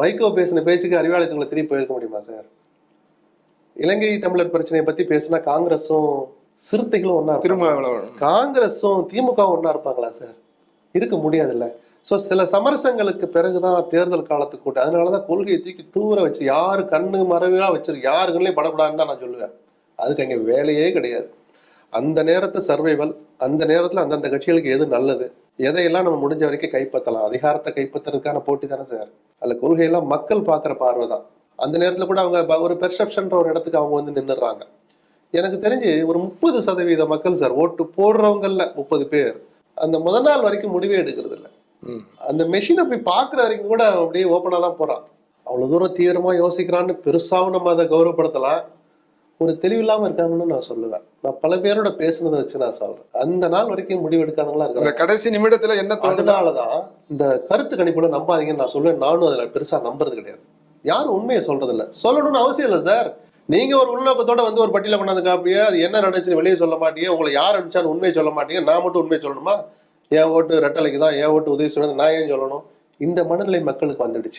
வைகோ பேசின பேச்சுக்கு அறிவாலயத்துக்குள்ள திரும்பி போயிருக்க முடியுமா சார்? இலங்கை தமிழர் பிரச்சனையை பத்தி பேசினா காங்கிரஸும் சிறுத்தைகளும் ஒன்னா திரும்ப காங்கிரஸும் திமுக ஒன்னா இருப்பாங்களா சார்? இருக்க முடியாதுல்ல. ஸோ சில சமரசங்களுக்கு பிறகுதான் தேர்தல் காலத்துக்கு கூட்டம். அதனாலதான் கொள்கையை தூக்கி தூர வச்சு யாரு கண்ணு மறைவா வச்சிருக்கு, யாரு கண்ணிலையும் படக்கூடாதுன்னு தான் நான் சொல்லுவேன். அதுக்கு அங்கே வேலையே கிடையாது. அந்த நேரத்து சர்வைவல், அந்த நேரத்தில் அந்தந்த கட்சிகளுக்கு எது நல்லது, எதையெல்லாம் நம்ம முடிஞ்ச வரைக்கும் கைப்பற்றலாம். அதிகாரத்தை கைப்பற்றுறதுக்கான போட்டி தானே சார். அதில் கொள்கையெல்லாம் மக்கள் பார்க்குற பார்வை தான். அந்த நேரத்தில் கூட அவங்க ஒரு பெர்செப்ஷன்ற ஒரு இடத்துக்கு அவங்க வந்து நின்றுடுறாங்க. எனக்கு தெரிஞ்சு ஒரு 30% மக்கள் சார் ஓட்டு போடுறவங்கல்ல 30 பேர் அந்த முதல் நாள் வரைக்கும் முடிவே எடுக்கிறது இல்லை. அந்த மெஷினை போய் பார்க்குற வரைக்கும் கூட அப்படியே ஓப்பனாக தான் போகிறான். அவ்வளோ தூரம் தீவிரமாக யோசிக்கிறான்னு பெருசாகவும் நம்ம அதை கௌரவப்படுத்தலாம். ஒரு தெளிவில்லாம இருக்காங்கன்னு நான் சொல்லுவேன். நான் பல பேரோட பேசுனதை வச்சு நான் சொல்றேன். அந்த நாள் வரைக்கும் முடிவு எடுக்காதவங்களா இருக்காங்க. கடைசி நிமிடத்துல என்ன அதனாலதான் இந்த கருத்து கணிப்புல நம்பாதீங்கன்னு நான் சொல்லுவேன். நானும் அதுல பெருசா நம்புறது கிடையாது. யாரும் உண்மையை சொல்றது இல்லை. சொல்லணும்னு அவசியம் இல்லை சார். நீங்க ஒரு உள்நோக்கத்தோட வந்து ஒரு பட்டியல கொண்டாந்து காப்பிய, அது என்ன நடந்துச்சுன்னு வெளியே சொல்ல மாட்டீங்க. உங்களை யார் அனுப்பிச்சாலும் உண்மையை சொல்ல மாட்டீங்க. நான் மட்டும் உண்மையை சொல்லணுமா? என் ஓட்டு ரெட்டலைக்கு தான், என் ஓட்டு உதவி சொன்னது நான் ஏன் சொல்லணும்? இந்த மனநிலை மக்களுக்கு வந்துடுச்சு.